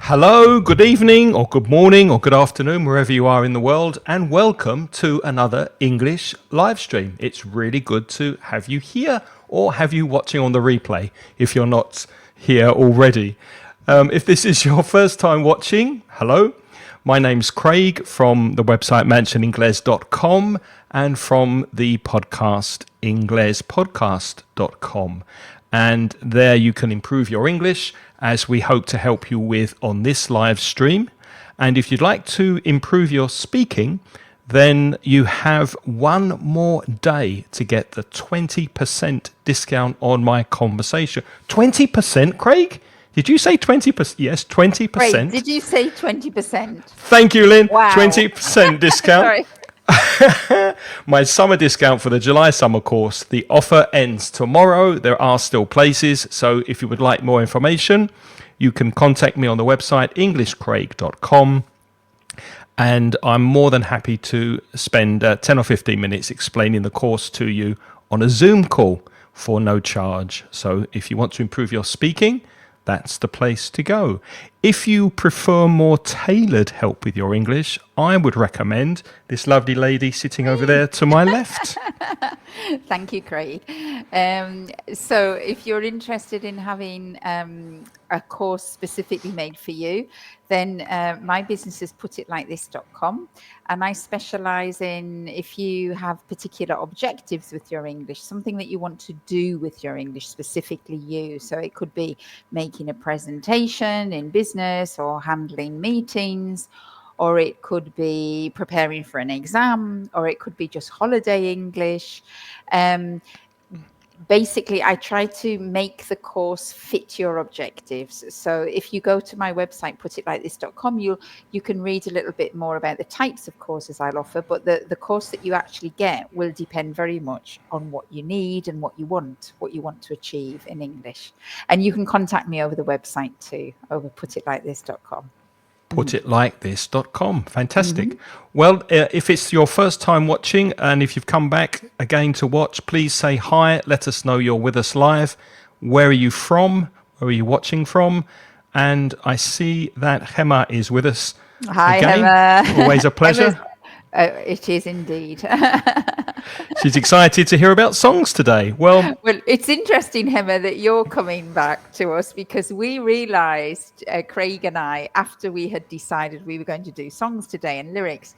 Hello, good evening, or good morning, or good afternoon, wherever you are in the world, and welcome to another English live stream. It's really good to have you here, or have you watching on the replay if you're not here already. If this is your first time watching, hello. My name's Craig from the website mansioningles.com and from the podcast inglespodcast.com. And there you can improve your English, as we hope to help you with on this live stream. And if you'd like to improve your speaking, then you have one more day to get the 20% discount on my conversation. 20%, Craig? Did you say 20%? Yes, 20%. Great. Did you say 20%? Thank you, Lynn. Wow. 20% discount. Sorry. My summer discount for the July summer course. The offer ends tomorrow. There are still places. So if you would like more information, you can contact me on the website englishcraig.com. And I'm more than happy to spend 10 or 15 minutes explaining the course to you on a Zoom call for no charge. So if you want to improve your speaking, that's the place to go. If you prefer more tailored help with your English, I would recommend this lovely lady sitting over there to my left. Thank you, Craig. So if you're interested in having a course specifically made for you, then my business is putitlikethis.com, and I specialize in, if you have particular objectives with your English, something that you want to do with your English, specifically you. So it could be making a presentation in business or handling meetings, or it could be preparing for an exam, or it could be just holiday English. Basically, I try to make the course fit your objectives. So if you go to my website, putitlikethis.com, you can read a little bit more about the types of courses I'll offer, but the course that you actually get will depend very much on what you need and what you want to achieve in English. And you can contact me over the website too, over putitlikethis.com. Putitlikethis.com. Fantastic. Well, if it's your first time watching, and if you've come back again to watch, please say hi. Let us know you're with us live. Where are you from? Where are you watching from? And I see that Hema is with us. Hi, again. Hema. Always a pleasure. It is indeed. She's excited to hear about songs today. Well, it's interesting, Hema, that you're coming back to us, because we realized, Craig and I, after we had decided we were going to do songs today and lyrics,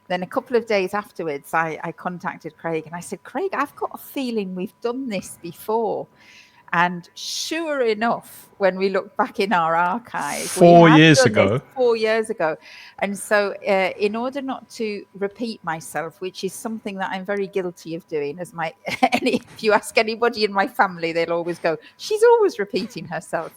then a couple of days afterwards, I contacted Craig and I said, Craig, I've got a feeling we've done this before. And sure enough, when we look back in our archive, 4 years ago. 4 years ago. And so in order not to repeat myself, which is something that I'm very guilty of doing, as if you ask anybody in my family, they'll always go, she's always repeating herself.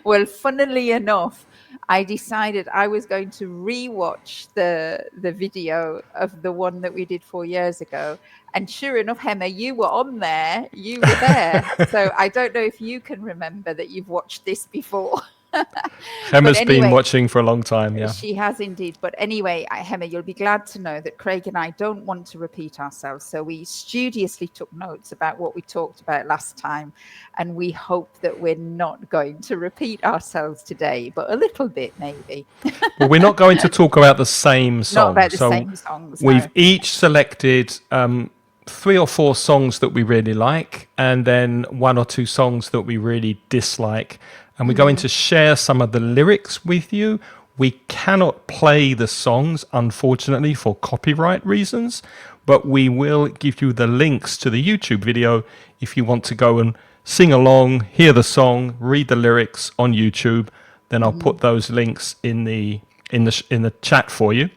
Well, funnily enough, I decided I was going to rewatch the video of the one that we did 4 years ago. And sure enough, Hema, you were on there. You were there. So I don't know if you can remember that you've watched this before. Hema's been watching for a long time, yeah. She has indeed. But anyway, Hema, you'll be glad to know that Craig and I don't want to repeat ourselves. So we studiously took notes about what we talked about last time. And we hope that we're not going to repeat ourselves today, but a little bit maybe. Well, we're not going to talk about the same song. Not about the same songs. We've each selected 3 or 4 songs that we really like, and then 1 or 2 songs that we really dislike. And we're going to share some of the lyrics with you. We cannot play the songs, unfortunately, for copyright reasons, but we will give you the links to the YouTube video if you want to go and sing along, hear the song, read the lyrics on YouTube. Then I'll put those links in the chat for you.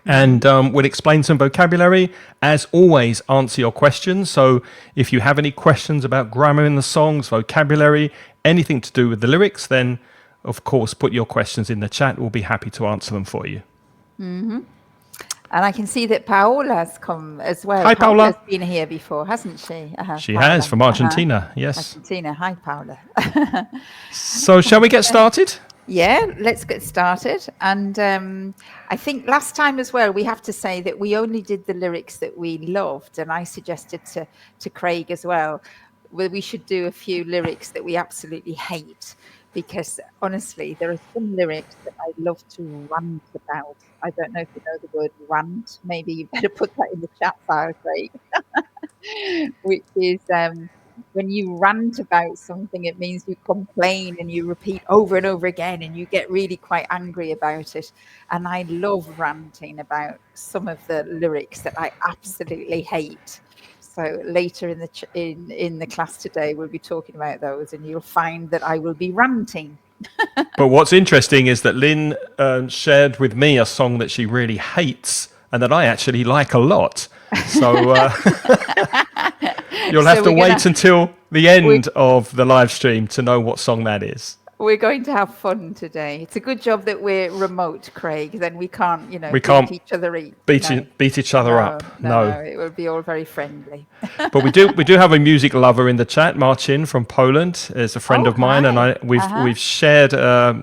And we'll explain some vocabulary. As always, answer your questions. So if you have any questions about grammar in the songs, vocabulary, anything to do with the lyrics, then, of course, put your questions in the chat. We'll be happy to answer them for you. Mm-hmm. And I can see that Paola's come as well. Hi, Paola. Paola's been here before, hasn't she? She Paola. has, from Argentina, yes. Argentina. Hi, Paola. So shall we get started? Yeah, let's get started. And I think last time as well, we have to say that we only did the lyrics that we loved. And I suggested to Craig as well, we should do a few lyrics that we absolutely hate. because honestly, there are some lyrics that I love to rant about. I don't know if you know the word rant. Maybe you better put that in the chat file, Craig. Which is when you rant about something, it means you complain and you repeat over and over again, and you get really quite angry about it. And I love ranting about some of the lyrics that I absolutely hate. So later in the in the class today, we'll be talking about those, and you'll find that I will be ranting. But what's interesting is that Lynn shared with me a song that she really hates and that I actually like a lot. So you'll have So to wait until the end of the live stream to know what song that is. we're going to have fun today. It's a good job that we're remote, Craig. Then we can't, We beat can't each other. No, beat each other up. no. No. It will be all very friendly. But we do have a music lover in the chat. Marcin from Poland is a friend Oh, of mine, and hi. we've shared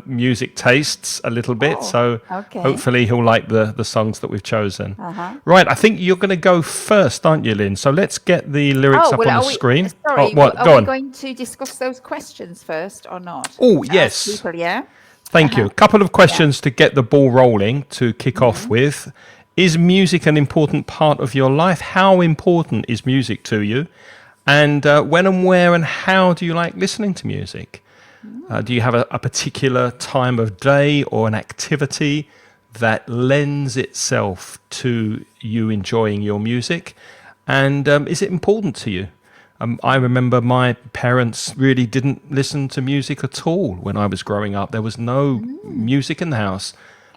music tastes a little bit. Oh, So okay. hopefully he'll like the songs that we've chosen. Uh-huh. Right, I think you're going to go first, aren't you, Lynn? So let's get the lyrics up on the screen. Sorry, What? are Go we on. going to discuss those questions first or not? Oh, Ask yes. people, yeah. Thank you. A couple of questions to get the ball rolling to kick off with. Is music an important part of your life? How important is music to you? And when and where and how do you like listening to music? Do you have a particular time of day or an activity that lends itself to you enjoying your music? And is it important to you? I remember my parents really didn't listen to music at all when I was growing up. There was no music in the house.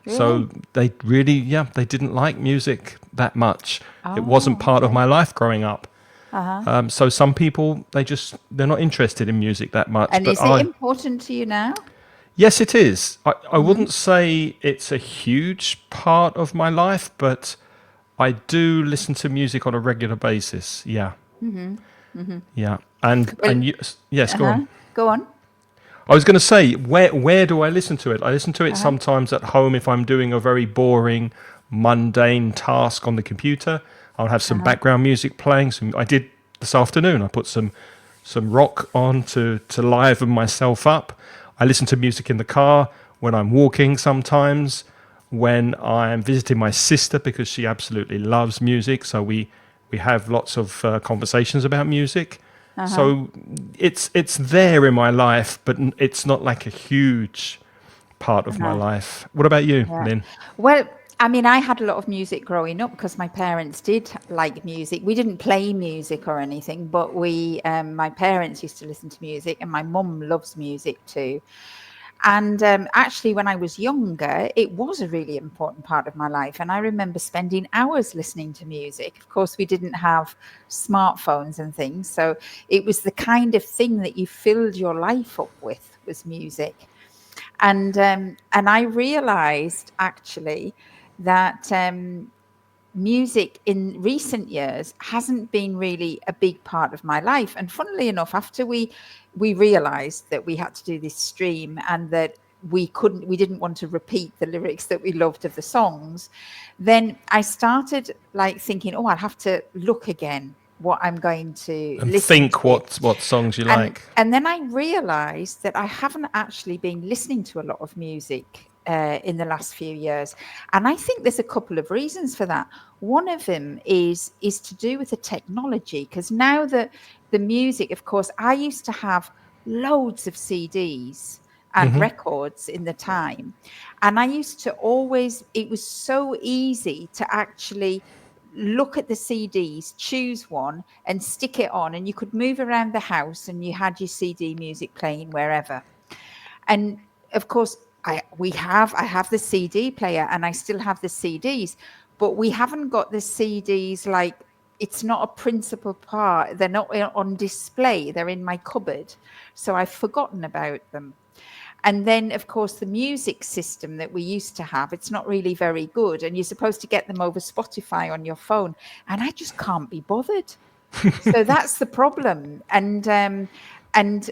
So they really, they didn't like music that much. It wasn't part of my life growing up. So some people, they're not interested in music that much. And but is it important to you now? Yes, it is. I wouldn't say it's a huge part of my life, but I do listen to music on a regular basis. Yeah. Yeah. And yes, go on. Go on. I was going to say, where do I listen to it? I listen to it sometimes at home if I'm doing a very boring, mundane task on the computer. I'll have some background music playing. I did this afternoon. I put some rock on to liven myself up. I listen to music in the car when I'm walking sometimes, when I'm visiting my sister because she absolutely loves music. So we have lots of conversations about music. So it's there in my life, but it's not like a huge part of my life. What about you, Lynn? Well, I mean, I had a lot of music growing up because my parents did like music. We didn't play music or anything, but my parents used to listen to music, and my mum loves music too. And actually, when I was younger, it was a really important part of my life. And I remember spending hours listening to music. Of course, we didn't have smartphones and things. So it was the kind of thing that you filled your life up with, was music. And I realized actually that music in recent years hasn't been really a big part of my life. And funnily enough, after we realized that we had to do this stream and that we didn't want to repeat the lyrics that we loved of the songs, then I started like thinking, oh, I'll have to look again what I'm going to And listen think to. what songs you like. And then I realized that I haven't actually been listening to a lot of music in the last few years. And I think there's a couple of reasons for that. One of them is to do with the technology, because now that the music, of course, I used to have loads of CDs and records in the time. And I used to always, it was so easy to actually look at the CDs, choose one and stick it on, and you could move around the house and you had your CD music playing wherever. And of course, I have the CD player and I still have the CDs, but we haven't got the CDs, like it's not a principal part. They're not on display. They're in my cupboard. So I've forgotten about them. And then, of course, the music system that we used to have, it's not really very good. And you're supposed to get them over Spotify on your phone. And I just can't be bothered. So that's the problem. And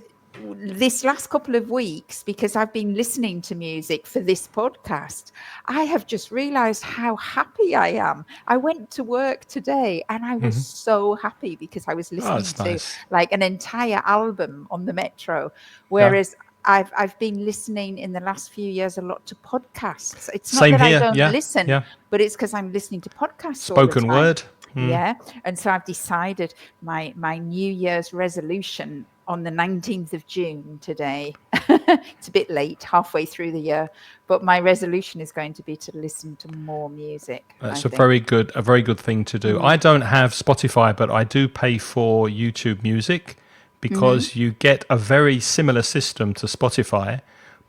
this last couple of weeks, because I've been listening to music for this podcast, I have just realized how happy I am. I went to work today and I was so happy because I was listening to nice. like an entire album on the metro. Whereas I've been listening in the last few years a lot to podcasts. It's not Same that I here. don't Yeah. listen, Yeah. but it's because I'm listening to podcasts all the Spoken time. word. Yeah. And so I've decided my New Year's resolution on the 19th of June today. It's a bit late, halfway through the year, but my resolution is going to be to listen to more music, I That's think. a very good thing to do. I don't have Spotify, but I do pay for YouTube Music because you get a very similar system to Spotify.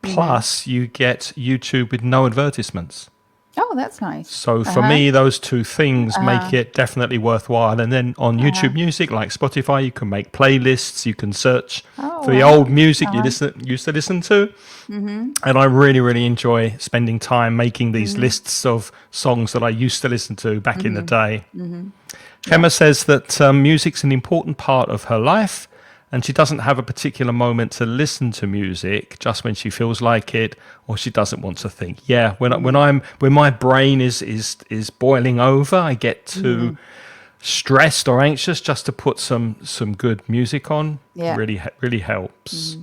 Plus, you get YouTube with no advertisements. Oh, that's nice. So for me, those two things make it definitely worthwhile. And then on YouTube Music, like Spotify, you can make playlists. You can search for the old music you used to listen to. And I really, really enjoy spending time making these lists of songs that I used to listen to back in the day. Gemma says that music's an important part of her life, and she doesn't have a particular moment to listen to music, just when she feels like it or she doesn't want to think. Yeah, when my brain is boiling over, I get too stressed or anxious, just to put some good music on. Yeah. Really helps.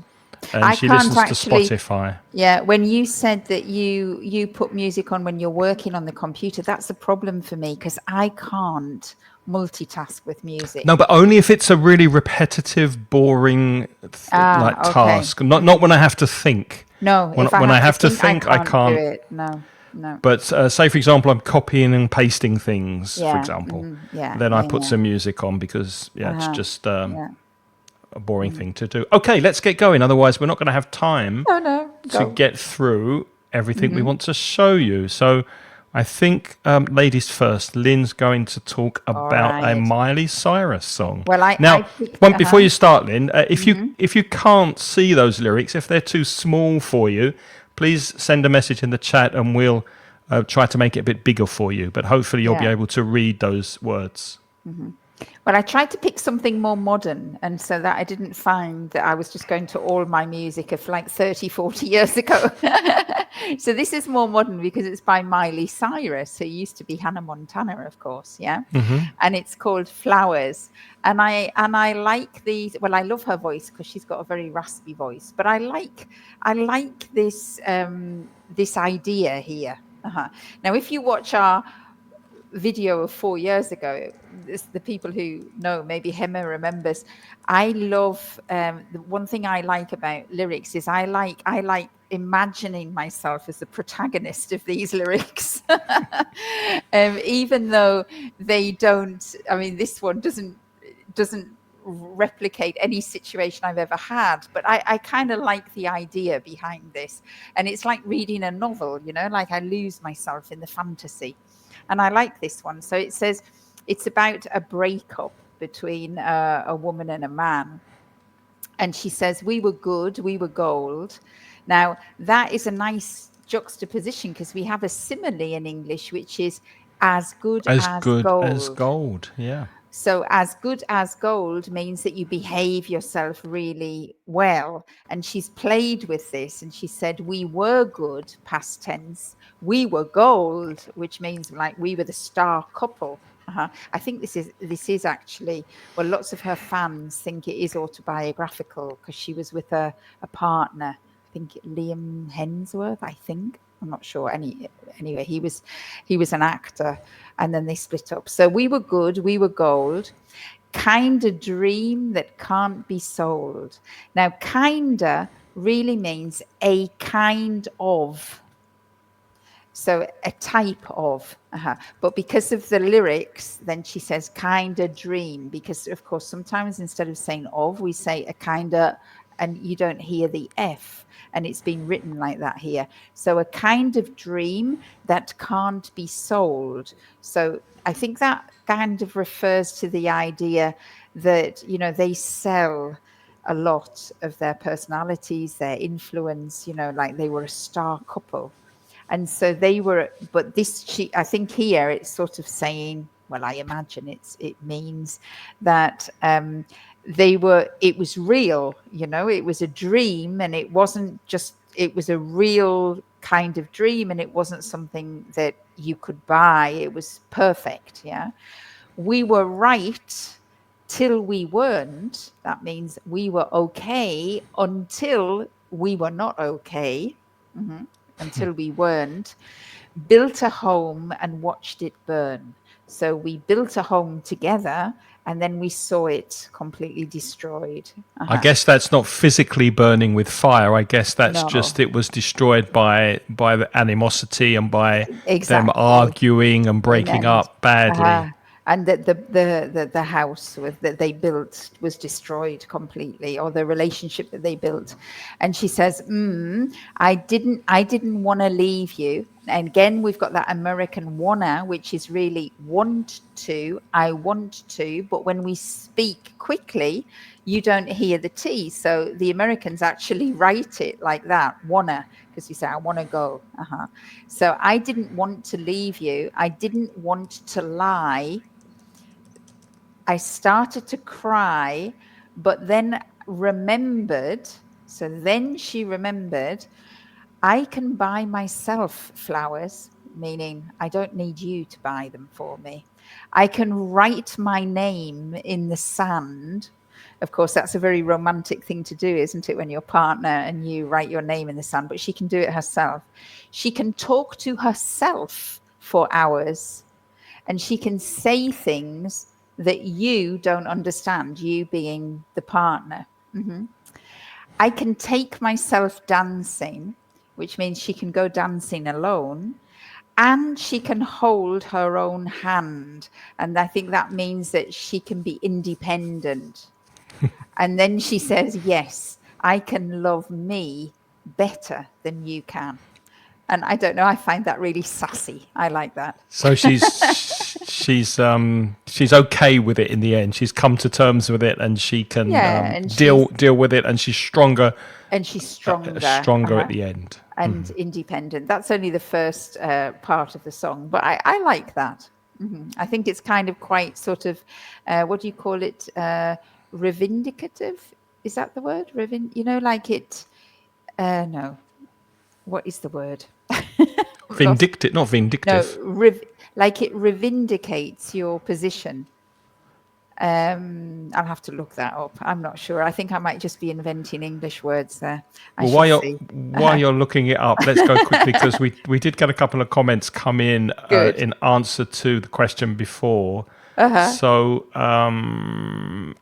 And I she can't listens to actually- Spotify. Yeah, when you said that you put music on when you're working on the computer, that's a problem for me because I can't multitask with music. No, but only if it's a really repetitive, boring okay. task. Not when I have to think. No, When if I I have to think, I can't. do it. No. But say, for example, I'm copying and pasting things, for Yeah, example. yeah, Then I yeah, put yeah. some music on because it's just Yeah. a boring thing to do. Okay, let's get going. Otherwise, we're not going to have time Oh no, to go. get through everything we want to show you. So I think, ladies first, Lynn's going to talk about a right. Miley Cyrus song. Well, I now, picked- before you start, Lynn, if you can't see those lyrics, if they're too small for you, please send a message in the chat and we'll try to make it a bit bigger for you. But hopefully you'll be Yeah. able to read those words. Well, I tried to pick something more modern, and so that I didn't find that I was just going to all my music of like 30, 40 years ago. So this is more modern because it's by Miley Cyrus, who used to be Hannah Montana, of course, yeah. And it's called Flowers. And I like these. Well, I love her voice because she's got a very raspy voice. But I like this this idea here. Now, if you watch our video of 4 years ago, the people who know, maybe Hema remembers, I love the one thing I like about lyrics is I like imagining myself as the protagonist of these lyrics. Even though they don't, I mean, this one doesn't replicate any situation I've ever had, but I kind of like the idea behind this. And it's like reading a novel, you know, like I lose myself in the fantasy. And I like this one. So it says it's about a breakup between a woman and a man. And she says, we were good, we were gold. Now, that is a nice juxtaposition because we have a simile in English, which is as good as gold. Yeah. So as good as gold means that you behave yourself really well. And she's played with this and she said, we were good, past tense. We were gold, which means like we were the star couple. I think this is actually, well, lots of her fans think it is autobiographical because she was with a partner, I think Liam Hemsworth, I think. I'm not sure. Anyway, he was an actor, and then they split up. So we were good, we were gold. Kinda dream that can't be sold. Now, kinda really means a kind of. So a type of. But because of the lyrics, then she says kinda dream, because of course sometimes instead of saying of, we say a kinda, and you don't hear the F, and it's been written like that here. So a kind of dream that can't be sold. So I think that kind of refers to the idea that, you know, they sell a lot of their personalities, their influence, you know, like they were a star couple. And so they were, but I think here it's sort of saying, well, I imagine it means that it was real, you know, it was a dream, and it was a real kind of dream, and it wasn't something that you could buy. It was perfect. Yeah. We were right till we weren't. That means we were okay until we were not okay until we weren't, built a home and watched it burn. So we built a home together and then we saw it completely destroyed. I guess that's not physically burning with fire. I guess that's No, just it was destroyed by the animosity and by them exactly. arguing and In breaking end. up badly. And that the house that they built was destroyed completely, or the relationship that they built. And she says, I didn't want to leave you. And again, we've got that American wanna, which is really want to, I want to, but when we speak quickly, you don't hear the T. So the Americans actually write it like that, wanna, because you say, I want to go. So I didn't want to leave you. I didn't want to lie. I started to cry, but then remembered. So then she remembered, I can buy myself flowers, meaning I don't need you to buy them for me. I can write my name in the sand. Of course, that's a very romantic thing to do, isn't it, when you're a partner and you write your name in the sand, but she can do it herself. She can talk to herself for hours and she can say things that you don't understand, you being the partner. I can take myself dancing, which means she can go dancing alone, and she can hold her own hand. And I think that means that she can be independent. And then she says, yes, I can love me better than you can. And I don't know, I find that really sassy. I like that. So she's okay with it in the end. She's come to terms with it, and she can Yeah, and deal with it, and she's stronger she's stronger. at the end. And independent. That's only the first part of the song, but I like that. I think it's kind of quite sort of, what do you call it? Reivindicative? Is that the word? Like it, no. What is the word? Vindictive, not vindictive. No, like it reivindicates your position. I'll have to look that up. I'm not sure. I think I might just be inventing English words there. Well, while you're looking it up, let's go quickly because we did get a couple of comments come in in answer to the question before. So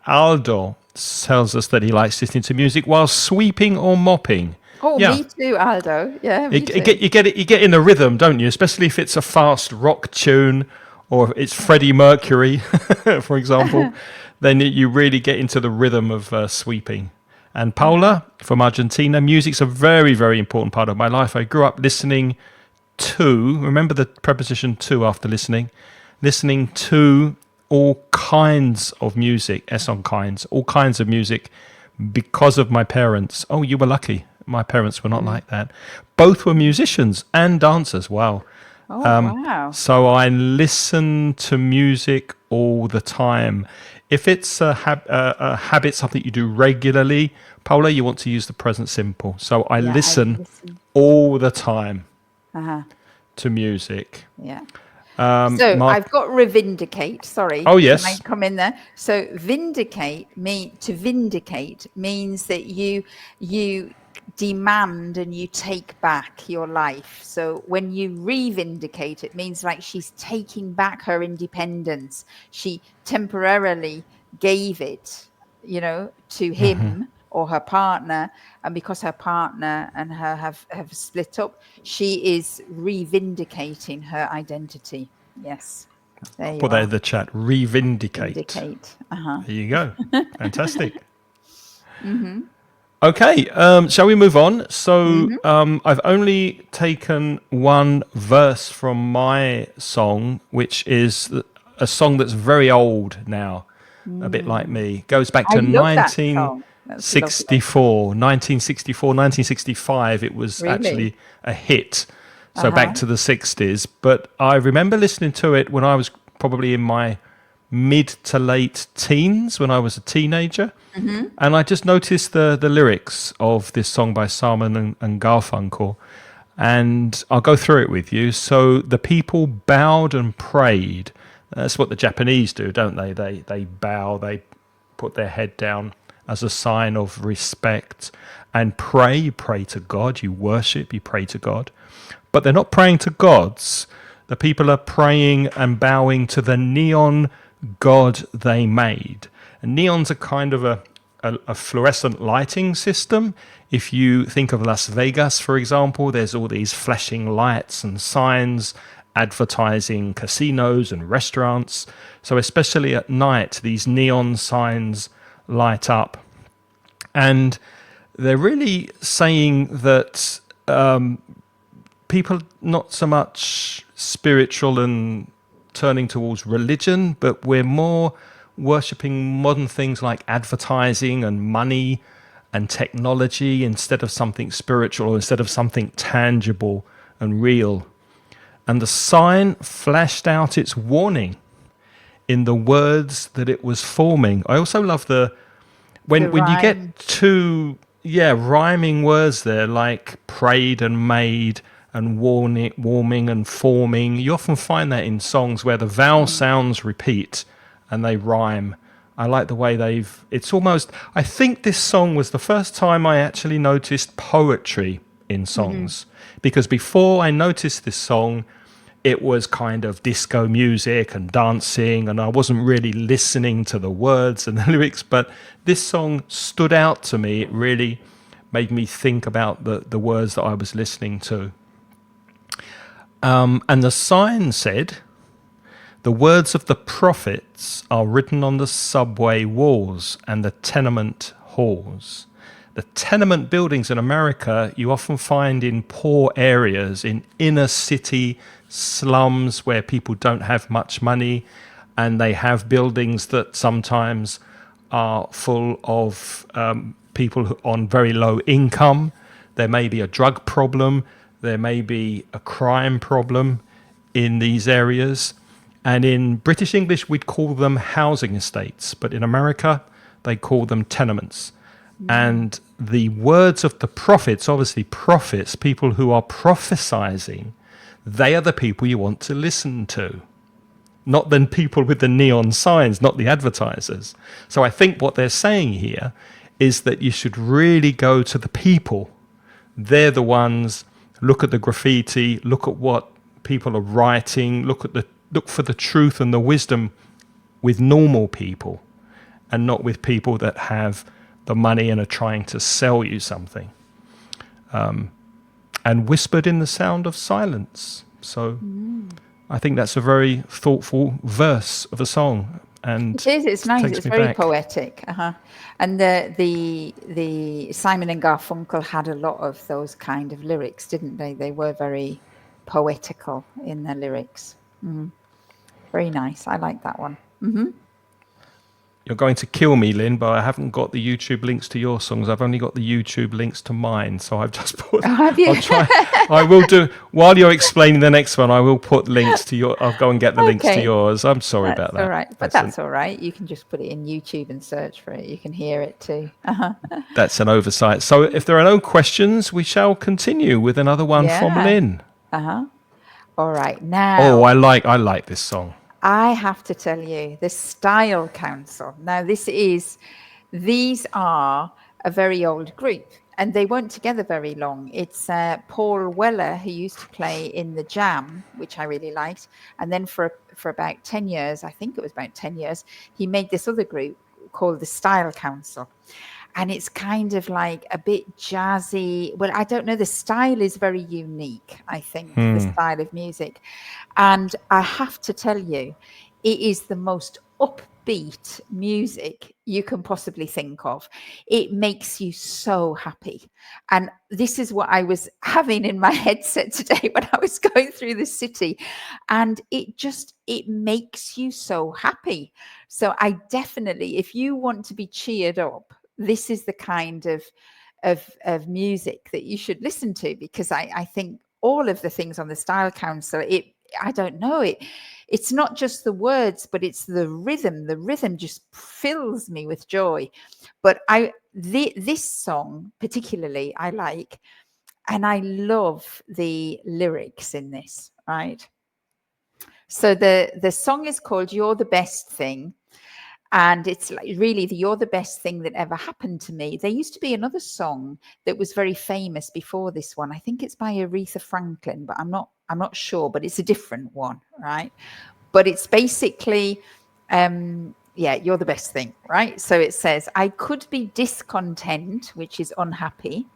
Aldo tells us that he likes listening to music while sweeping or mopping. Oh, yeah. Me too, Aldo. Yeah, me too. You get in the rhythm, don't you? Especially if it's a fast rock tune or it's Freddie Mercury, for example, then you really get into the rhythm of sweeping. And Paula from Argentina, music's a very, very important part of my life. I grew up listening to, remember the preposition to after listening to all kinds of music, S on kinds, all kinds of music because of my parents. Oh, you were lucky. My parents were not like that. Both were musicians and dancers. Wow. Oh, wow. So I listen to music all the time. If it's a habit, something you do regularly, Paula, you want to use the present simple. So I listen all the time to music. Yeah. I've got revindicate. Sorry. Oh, yes. Can I come in there? So vindicate means that you demand and you take back your life. So when you revindicate, it means like she's taking back her independence. She temporarily gave it, to him or her partner, and because her partner and her have split up, she is revindicating her identity. Yes. There you Put that in the chat. Revindicate. Vindicate. There you go. Fantastic. Okay, shall we move on? So I've only taken one verse from my song, which is a song that's very old now, a bit like me. Goes back to 1965. It was actually a hit. So back to the 60s. But I remember listening to it when I was probably in my mid to late teens, when I was a teenager. And I just noticed the lyrics of this song by Simon and Garfunkel. And I'll go through it with you. So the people bowed and prayed. That's what the Japanese do, don't they? They bow, they put their head down as a sign of respect, and pray. You pray to God, you worship, you pray to God. But they're not praying to gods. The people are praying and bowing to the neon god they made. And neon's a kind of a fluorescent lighting system. If you think of Las Vegas, for example, there's all these flashing lights and signs advertising casinos and restaurants. So especially at night, these neon signs light up. And they're really saying that people not so much spiritual and turning towards religion, but we're more worshipping modern things like advertising and money and technology instead of something spiritual, or instead of something tangible and real. And the sign flashed out its warning in the words that it was forming. I also love the when you rhyme. get two rhyming words there, like prayed and made and warming and forming. You often find that in songs where the vowel sounds repeat and they rhyme. I like the way it's almost, I think this song was the first time I actually noticed poetry in songs, because before I noticed this song, it was kind of disco music and dancing, and I wasn't really listening to the words and the lyrics, but this song stood out to me. It really made me think about the words that I was listening to. And the sign said, "The words of the prophets are written on the subway walls and the tenement halls." The tenement buildings in America you often find in poor areas, in inner city slums where people don't have much money, and they have buildings that sometimes are full of people on very low income. There may be a drug problem, there may be a crime problem in these areas. And in British English, we'd call them housing estates, but in America, they call them tenements. And the words of the prophets, obviously prophets, people who are prophesying, they are the people you want to listen to, not the people with the neon signs, not the advertisers. So I think what they're saying here is that you should really go to the people. They're the ones, look at the graffiti, look at what people are writing, look for the truth and the wisdom with normal people, and not with people that have the money and are trying to sell you something. And whispered in the sound of silence. So I think that's a very thoughtful verse of a song. And It is. It's nice. takes It's me very back. poetic. And the Simon and Garfunkel had a lot of those kind of lyrics, didn't they? They were very poetical in their lyrics. Very nice. I like that one. You're going to kill me, Lynn, but I haven't got the YouTube links to your songs. I've only got the YouTube links to mine. So I've just put. Have you? I'll try. I will do while you're explaining the next one. I will put links to your. I'll go and get the links to Okay. yours. I'm sorry That's about that. all right. But that's all right. You can just put it in YouTube and search for it. You can hear it too. That's an oversight. So if there are no questions, we shall continue with another one from Yeah. Lynn. All right. Now. Oh, I like this song. I have to tell you, the Style Council. Now, these are a very old group, and they weren't together very long. It's Paul Weller, who used to play in the Jam, which I really liked, and then for about 10 years, I think it was about 10 years, he made this other group called the Style Council. And it's kind of like a bit jazzy. Well, I don't know. The style is very unique, I think, the style of music. And I have to tell you, it is the most upbeat music you can possibly think of. It makes you so happy. And this is what I was having in my headset today when I was going through the city. And it makes you so happy. So I definitely, if you want to be cheered up, this is the kind of music that you should listen to, because I think all of the things on the Style Council, I don't know, it's not just the words, but it's the rhythm. The rhythm just fills me with joy. But this song particularly I like, and I love the lyrics in this, right? So the song is called "You're the Best Thing." And it's like really you're the best thing that ever happened to me. There used to be another song that was very famous before this one. I think it's by Aretha Franklin, but I'm not sure, but it's a different one, right? But it's basically yeah, you're the best thing, right? So it says, I could be discontent, which is unhappy,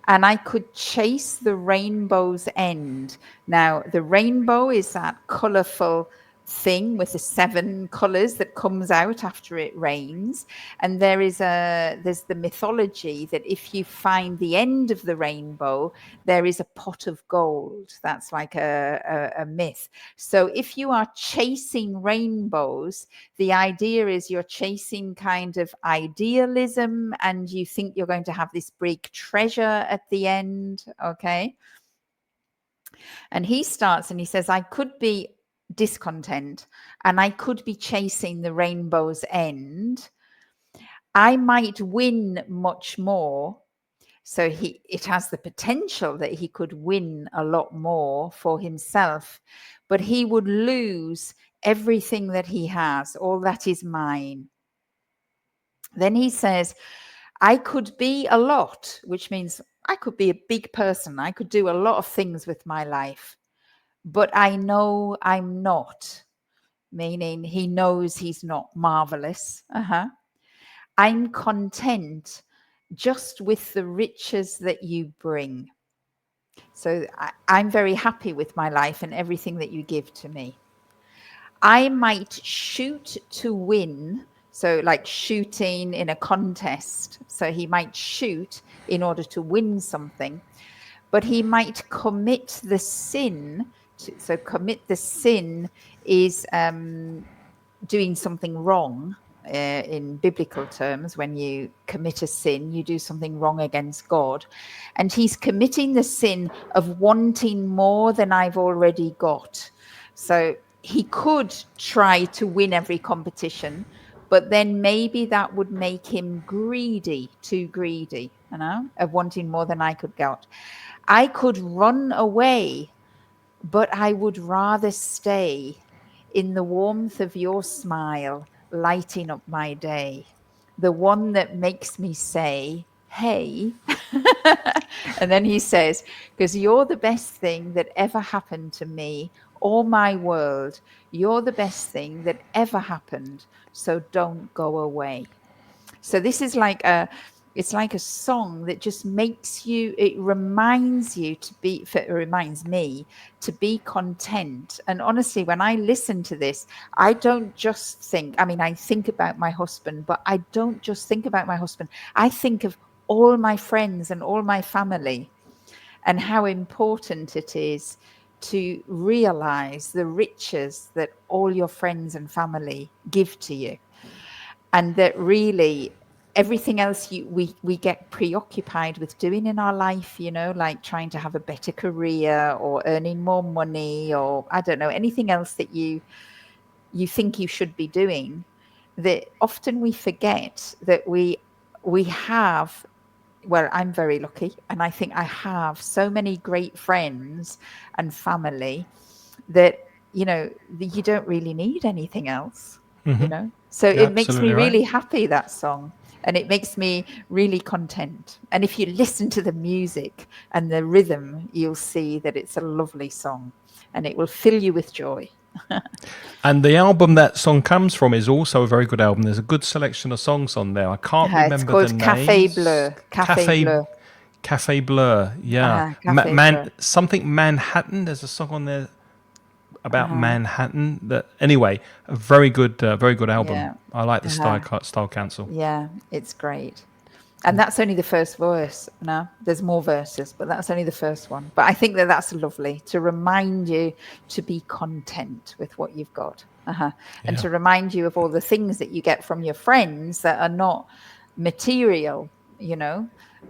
and I could chase the rainbow's end. Now, the rainbow is that colorful thing with the 7 colors that comes out after it rains, and there's the mythology that if you find the end of the rainbow, there is a pot of gold. That's like a myth. So if you are chasing rainbows, the idea is you're chasing kind of idealism, and you think you're going to have this big treasure at the end. Okay. And he starts and he says, I could be discontent and I could be chasing the rainbow's end. I might win much more. So it has the potential that he could win a lot more for himself, but he would lose everything that he has, all that is mine. Then he says, I could be a lot, which means I could be a big person. I could do a lot of things with my life, but I know I'm not, meaning he knows he's not marvelous. I'm content just with the riches that you bring. So I'm very happy with my life and everything that you give to me. I might shoot to win. So like shooting in a contest. So he might shoot in order to win something, but he might commit the sin. So commit the sin is doing something wrong. In biblical terms, when you commit a sin, you do something wrong against God. And he's committing the sin of wanting more than I've already got. So he could try to win every competition, but then maybe that would make him greedy, too greedy, of wanting more than I could get. I could run away, but I would rather stay in the warmth of your smile, lighting up my day, the one that makes me say, hey. And then he says, because you're the best thing that ever happened to me or my world. You're the best thing that ever happened. So don't go away. So this is like it's like a song that just makes you, it reminds you to be, it reminds me to be content. And honestly, when I listen to this, I don't just think, I mean, I think about my husband, but I don't just think about my husband. I think of all my friends and all my family and how important it is to realize the riches that all your friends and family give to you. And that really everything else we get preoccupied with doing in our life, like trying to have a better career or earning more money, or I don't know, anything else that you think you should be doing, that often we forget that we have, well, I'm very lucky, and I think I have so many great friends and family that you don't really need anything else. So You're it makes me absolutely right. really happy, that song, and it makes me really content. And if you listen to the music and the rhythm, you'll see that it's a lovely song and it will fill you with joy. And the album that song comes from is also a very good album. There's a good selection of songs on there. I can't It's remember the called Cafe names. Bleu. Cafe Bleu. Cafe Blur. Yeah. Cafe Bleu. Something Manhattan. There's a song on there about Manhattan. That anyway, a very good album. Yeah. I like the style cancel. Yeah, it's great. And that's only the first verse. No, there's more verses, but that's only the first one. But I think that that's lovely to remind you to be content with what you've got. And to remind you of all the things that you get from your friends that are not material,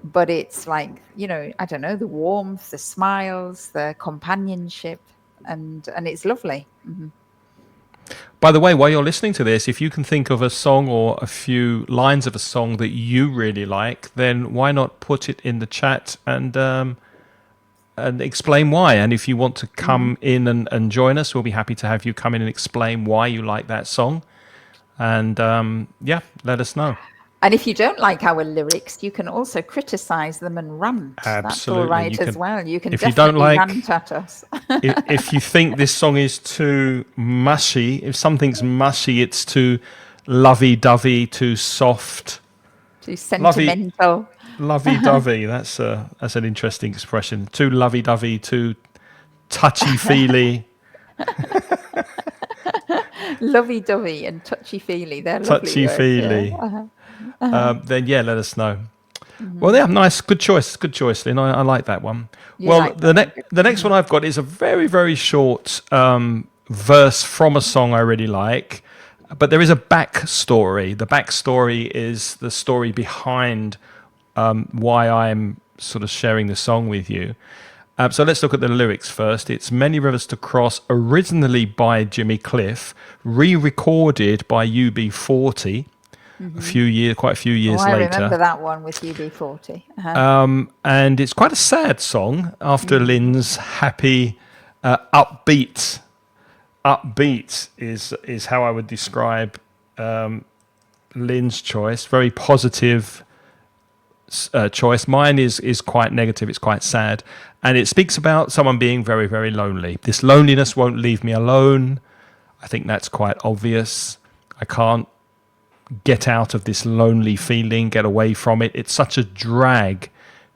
but it's like, I don't know, the warmth, the smiles, the companionship, and it's lovely. By the way, while you're listening to this, if you can think of a song or a few lines of a song that you really like, then why not put it in the chat and explain why? And if you want to come in and join us, we'll be happy to have you come in and explain why you like that song. And yeah, let us know. And if you don't like our lyrics, you can also criticize them and rant. That's all Absolutely. right as well. You can If you don't definitely like, rant at us. if you think this song is too mushy, if something's mushy, it's too lovey-dovey, too soft. Too sentimental. Lovey-dovey. That's an interesting expression. Too lovey-dovey, too touchy-feely. Lovey-dovey and touchy-feely. They're lovely words. Touchy-feely. Yeah. Then yeah, let us know. Well, yeah, nice, good choice, Lynn. I like that one. The next one I've got is a very, very short verse from a song I really like, but there is a backstory. The backstory is the story behind why I'm sort of sharing the song with you. So let's look at the lyrics first. It's Many Rivers to Cross, originally by Jimmy Cliff, re-recorded by UB40. Quite a few years later. I remember that one with UB40. Uh-huh. And it's quite a sad song after Lynn's happy, upbeat is how I would describe Lynn's choice. Very positive choice. Mine is quite negative. It's quite sad, and it speaks about someone being very, very lonely. This loneliness won't leave me alone. I think that's quite obvious. I can't get out of this lonely feeling, get away from it. It's such a drag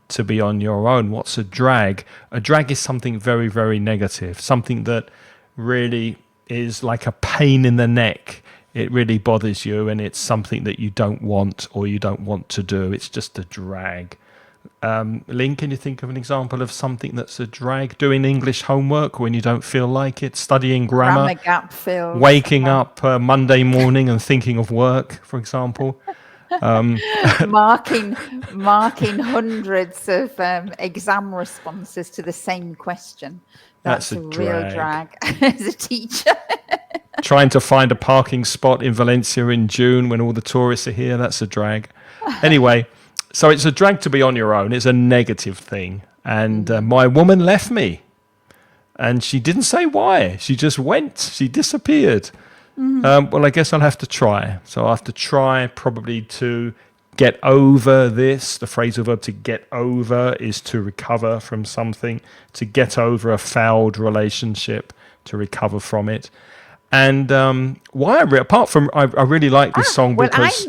to be on your own. What's a drag? A drag is something very, very negative, something that really is like a pain in the neck. It really bothers you, and it's something that you don't want or you don't want to do. It's just a drag. Lynn, can you think of an example of something that's a drag? Doing English homework when you don't feel like it, studying grammar gap filled. Waking up Monday morning and thinking of work, for example. Marking hundreds of exam responses to the same question. That's a real drag as a teacher. Trying to find a parking spot in Valencia in June when all the tourists are here, that's a drag. Anyway, so it's a drag to be on your own. It's a negative thing. And my woman left me. And she didn't say why. She just went. She disappeared. Well, I guess I'll have to try. So I'll have to try probably to get over this. The phrasal verb to get over is to recover from something, to get over a fouled relationship, to recover from it. And apart from, I really like this song because...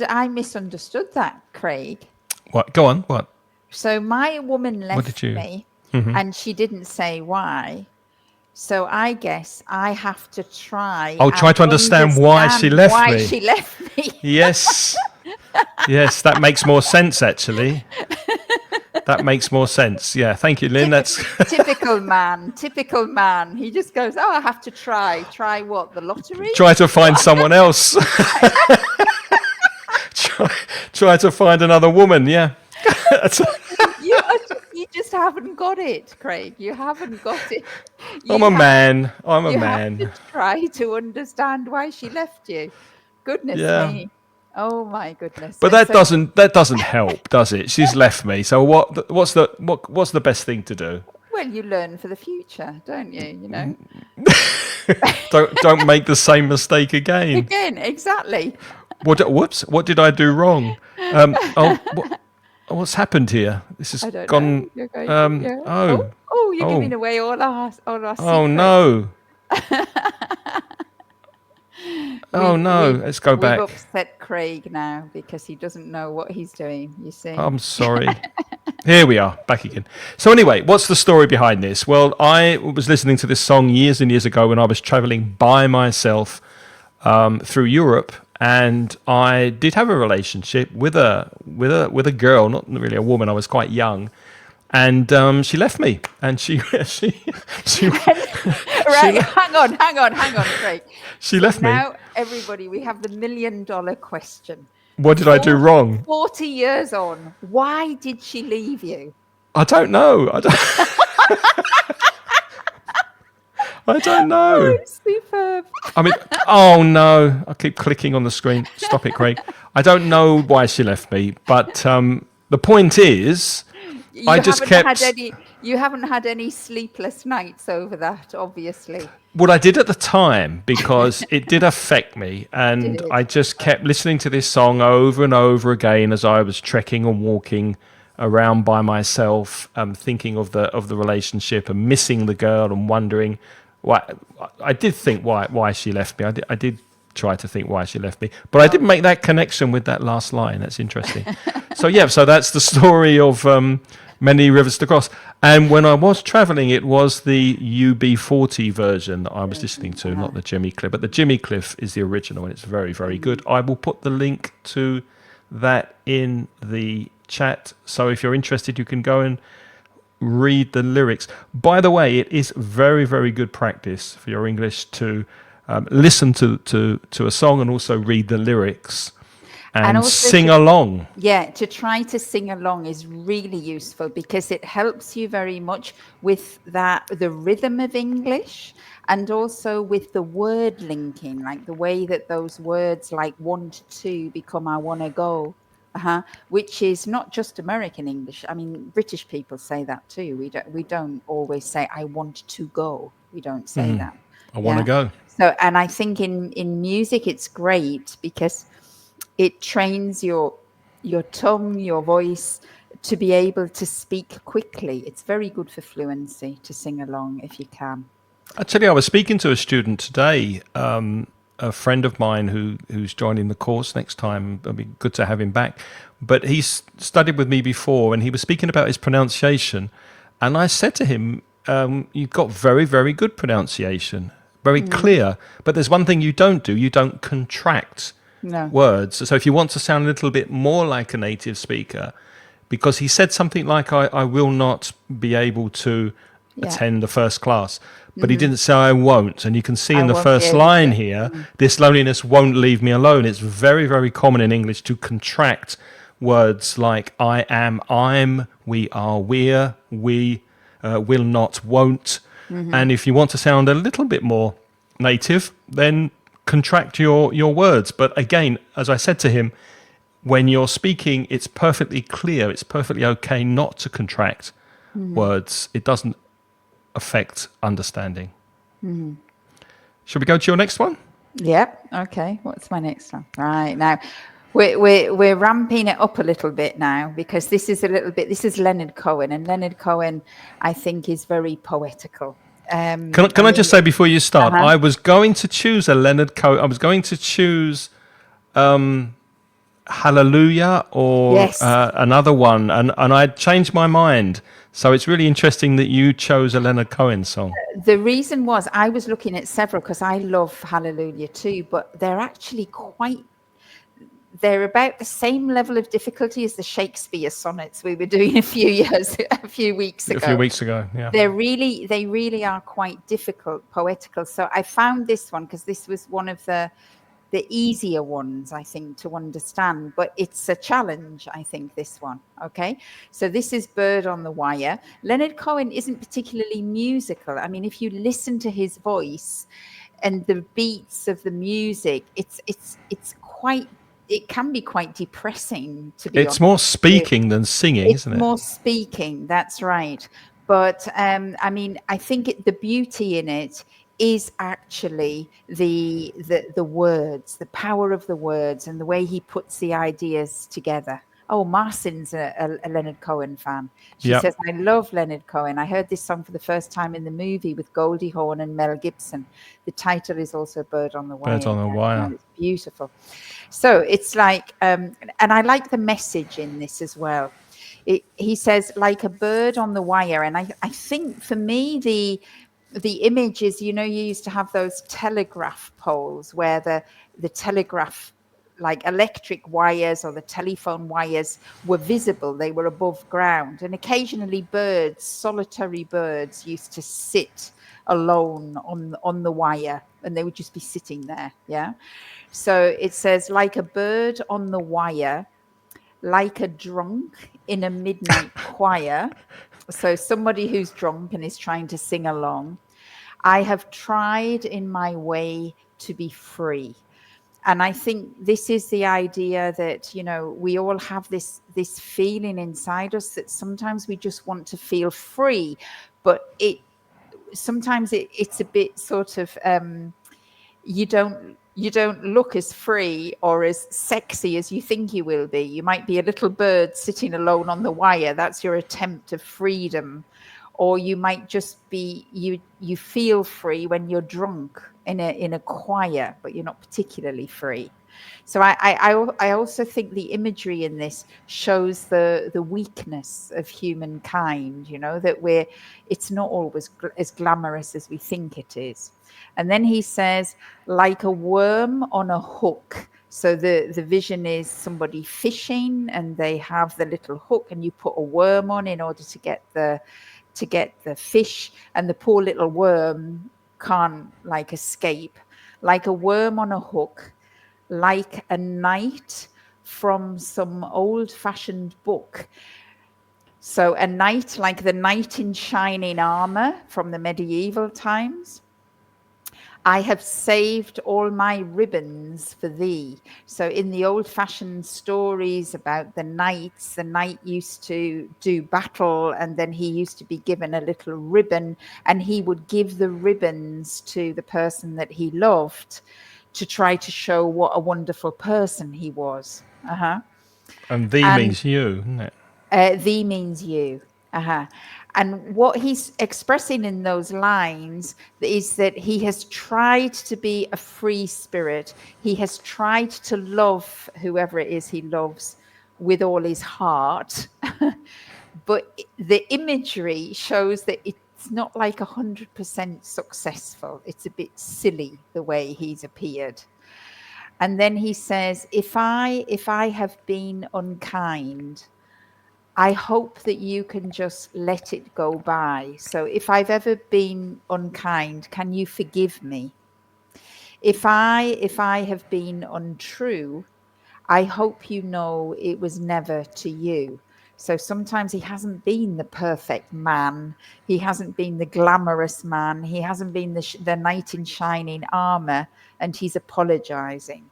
I misunderstood that, Craig. What? Go on. What? So my woman left me, and she didn't say why. So I guess I have to try. I'll try to understand why she left me. Why she left me. Yes. Yes, that makes more sense, actually. That makes more sense. Yeah, thank you, Lynn. That's typical man. He just goes, "Oh, I have to try. Try what? The lottery? Try to find someone else. try to find another woman." Yeah. You just haven't got it, Craig. You haven't got it. I'm a man. You have to try to understand why she left you. Goodness me. Oh my goodness! But that doesn't help, does it? She's left me. So what's the best thing to do? Well, you learn for the future, don't you? You know. don't make the same mistake again. Exactly. Whoops! What did I do wrong? What's happened here? This has gone. You're giving away all our secrets. Oh no! Let's go back. We've upset Craig now because he doesn't know what he's doing, you see. I'm sorry. Here we are, back again. So anyway, what's the story behind this? Well, I was listening to this song years and years ago when I was traveling by myself through Europe, and I did have a relationship with a girl, not really a woman. I was quite young. And she left me, and she right. Hang on, Craig. She left me. Now, everybody, we have the $1 million question. What did I do wrong? 40 years on, why did she leave you? I don't know. I don't know. Oh, superb. I mean, oh no! I keep clicking on the screen. Stop it, Craig. I don't know why she left me, but the point is. You haven't had any sleepless nights over that, obviously. Well, I did at the time because it did affect me, and Did. I just kept listening to this song over and over again as I was trekking and walking around by myself, thinking of the relationship and missing the girl and wondering why. I did think why she left me. I did try to think why she left me, but I didn't make that connection with that last line. That's interesting. So yeah, so that's the story of Many Rivers to Cross. And when I was traveling, it was the UB40 version that I was listening to, not the Jimmy Cliff. But the Jimmy Cliff is the original, and it's very, very good. I will put the link to that in the chat. So if you're interested, you can go and read the lyrics. By the way, it is very, very good practice for your English to listen to a song and also read the lyrics and also sing along. Yeah, to try to sing along is really useful because it helps you very much with the rhythm of English and also with the word linking, like the way that those words like want to become I want to go. Which is not just American English. I mean, British people say that too. We don't always say I want to go. We don't say that. I want to go. So, and I think in music it's great because it trains your tongue, your voice to be able to speak quickly. It's very good for fluency to sing along if you can. Actually, I was speaking to a student today, a friend of mine who's joining the course next time. It'll be good to have him back. But he's studied with me before, and he was speaking about his pronunciation. And I said to him, you've got very, very good pronunciation, very clear. But there's one thing you don't do. You don't contract words. So if you want to sound a little bit more like a native speaker, because he said something like, I will not be able to attend the first class. But he didn't say I won't. And you can see in the first line here, this loneliness won't leave me alone. It's very, very common in English to contract words like I am, I'm, we are, we're, we, will not, won't. And if you want to sound a little bit more native, then contract your words. But again, as I said to him, when you're speaking, it's perfectly clear. It's perfectly okay not to contract words. It doesn't affect understanding. Should we go to your next one? Yep. Okay. What's my next one? Right now, we're ramping it up a little bit now because this is Leonard Cohen, and Leonard Cohen, I think, is very poetical. Can I just say before you start, I was going to choose a Leonard Cohen. I was going to choose Hallelujah or another one, and I changed my mind. So it's really interesting that you chose a Leonard Cohen song. The reason was I was looking at several because I love Hallelujah too, but they're actually they're about the same level of difficulty as the Shakespeare sonnets we were doing a few weeks ago. A few weeks ago, yeah. They really are quite difficult, poetical. So I found this one because this was one of the easier ones, I think, to understand. But it's a challenge, I think, this one. Okay, so this is Bird on the Wire. Leonard Cohen isn't particularly musical. I mean, if you listen to his voice and the beats of the music, it can be quite depressing, to be honest. It's more speaking than singing, isn't it? It's more speaking, that's right. But I mean, I think the beauty in it is actually the words, the power of the words, and the way he puts the ideas together. Oh, Marcin's a Leonard Cohen fan. She says, I love Leonard Cohen. I heard this song for the first time in the movie with Goldie Hawn and Mel Gibson. The title is also Bird on the Wire. Bird on the Wire. It's beautiful. So it's like, and I like the message in this as well. He says, like a bird on the wire. And I think for me, the image is, you used to have those telegraph poles where the telegraph, like electric wires or the telephone wires, were visible. They were above ground. And occasionally birds, solitary birds, used to sit alone on the wire, and they would just be sitting there. Yeah. So it says, like a bird on the wire, like a drunk in a midnight choir. So somebody who's drunk and is trying to sing along. I have tried in my way to be free. And I think this is the idea that, we all have this feeling inside us that sometimes we just want to feel free, but sometimes it's a bit sort of you don't look as free or as sexy as you think you will be. You might be a little bird sitting alone on the wire. That's your attempt of freedom. Or you might just be you feel free when you're drunk in a choir, but you're not particularly free. So I also think the imagery in this shows the weakness of humankind, that it's not always as glamorous as we think it is. And then he says, like a worm on a hook. So the vision is somebody fishing and they have the little hook and you put a worm on in order to get the fish, and the poor little worm can't escape. Like a worm on a hook, like a knight from some old-fashioned book. So a knight, like the knight in shining armor from the medieval times. I have saved all my ribbons for thee. So in the old-fashioned stories about the knights, the knight used to do battle and then he used to be given a little ribbon, and he would give the ribbons to the person that he loved to try to show what a wonderful person he was. And thee And means you, isn't it? thee means you. And what he's expressing in those lines is that he has tried to be a free spirit. He has tried to love whoever it is he loves with all his heart. But the imagery shows that it's not like 100% successful. It's a bit silly the way he's appeared. And then he says, if I have been unkind, I hope that you can just let it go by. So if I've ever been unkind, can you forgive me? If I have been untrue, I hope you know it was never to you. So sometimes he hasn't been the perfect man. He hasn't been the glamorous man. He hasn't been the knight in shining armor, and he's apologizing.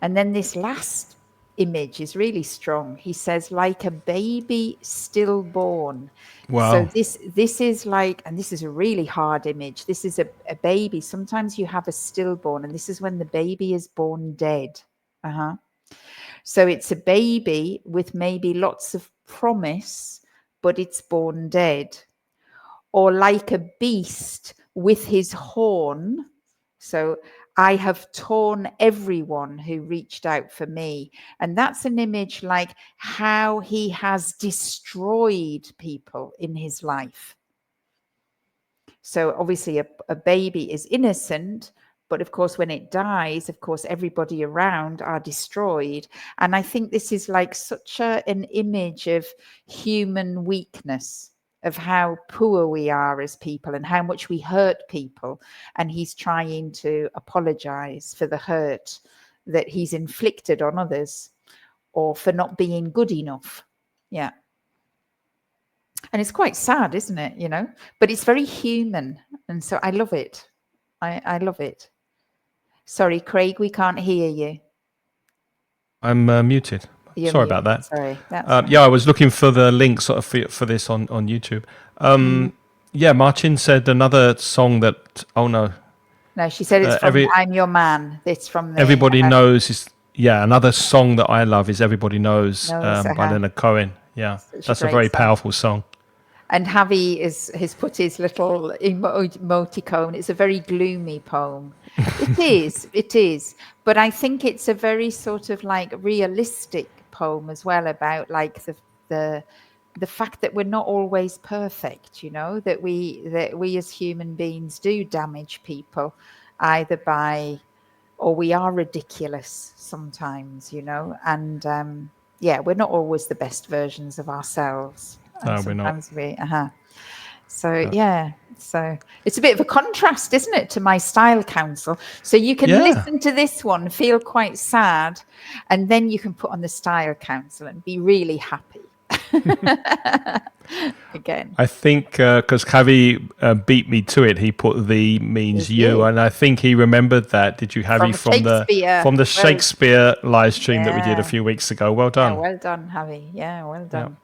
And then this last image is really strong. He says, like a baby stillborn. So Wow. this is like, and this is a really hard image. This is a baby. Sometimes you have a stillborn, and this is when the baby is born dead. So it's a baby with maybe lots of promise, but it's born dead. Or like a beast with his horn. So I have torn everyone who reached out for me. And that's an image like how he has destroyed people in his life. So obviously a baby is innocent, but of course, when it dies, of course, everybody around are destroyed. And I think this is like such an image of human weakness, of how poor we are as people and how much we hurt people. And he's trying to apologize for the hurt that he's inflicted on others or for not being good enough. Yeah. And it's quite sad, isn't it? But it's very human. And so I love it. I love it. Sorry, Craig, we can't hear you. I'm muted. You're Sorry muted. about that. Sorry. That's fine. Yeah, I was looking for the link sort of for this on YouTube. Yeah, Martin said another song that, oh no. No, she said it's from I'm Your Man. It's from the... Everybody Knows is, yeah, another song that I love is Everybody Knows by Leonard Cohen. Yeah, that's a very powerful song. And Javi has put his little emoticon. It's a very gloomy poem. It is. But I think it's a very sort of like realistic poem as well, about like the fact that we're not always perfect, that we as human beings do damage people either by, or we are ridiculous sometimes, and yeah, we're not always the best versions of ourselves. No, we're not. So yeah, so it's a bit of a contrast, isn't it, to my style council? So you can listen to this one, feel quite sad, and then you can put on the style council and be really happy. Again, I think because Javi beat me to it, he put "the" means you, and I think he remembered that. Did you, Javi, from the Shakespeare live stream that we did a few weeks ago? Well done. Yeah, well done, Javi. Yeah, well done.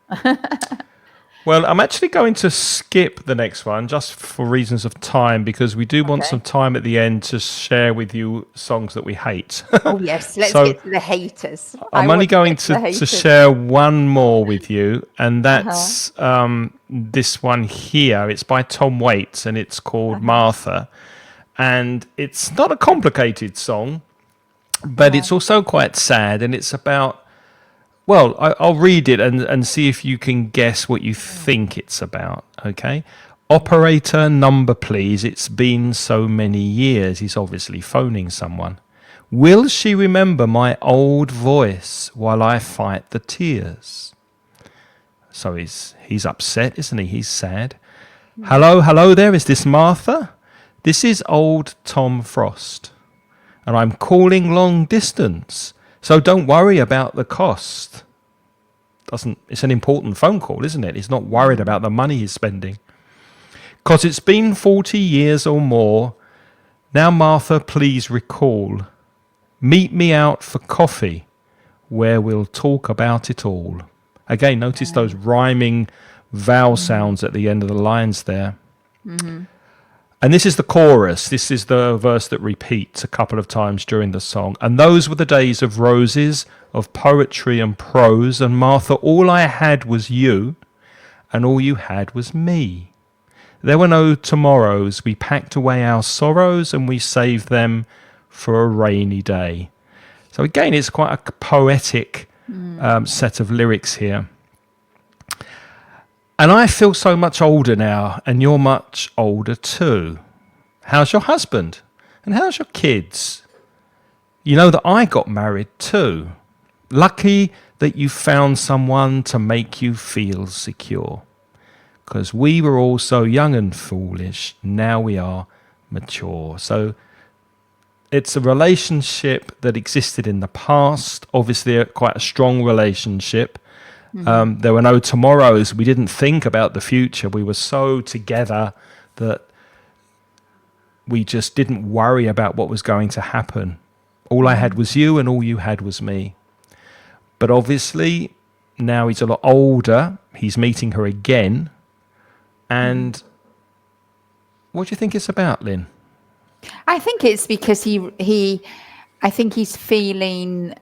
Well, I'm actually going to skip the next one just for reasons of time because we do want some Okay. time at the end to share with you songs that we hate. Oh yes, let's So get to the haters. I I'm only want to going get to the to haters. share one more with you, and Uh-huh. that's this one here. It's by Tom Waits, and it's called Uh-huh. Martha. And it's not a complicated song, but Uh-huh. it's also quite sad, and it's about, well, I'll read it and see if you can guess what you think it's about, okay? Operator number, please. It's been so many years. He's obviously phoning someone. Will she remember my old voice while I fight the tears? So he's upset, isn't he? He's sad. Hello, hello there. Is this Martha? This is old Tom Frost, and I'm calling long distance. So don't worry about the cost. Doesn't It's an important phone call, isn't it? He's not worried about the money he's spending. 'Cause it's been 40 years or more. Now, Martha, please recall. Meet me out for coffee where we'll talk about it all. Again, notice those rhyming vowel sounds at the end of the lines there. Mm-hmm. And this is the chorus. This is the verse that repeats a couple of times during the song. And those were the days of roses, of poetry and prose. And Martha, all I had was you, and all you had was me. There were no tomorrows. We packed away our sorrows and we saved them for a rainy day. So again, it's quite a poetic set of lyrics here. And I feel so much older now, and you're much older too. How's your husband? And how's your kids? You know that I got married too. Lucky that you found someone to make you feel secure. 'Cause we were all so young and foolish, now we are mature. So it's a relationship that existed in the past, obviously quite a strong relationship. There were no tomorrows. We didn't think about the future. We were so together that we just didn't worry about what was going to happen. All I had was you, and all you had was me. But obviously, now he's a lot older. He's meeting her again. And what do you think it's about, Lynn? I think it's because I think he's feeling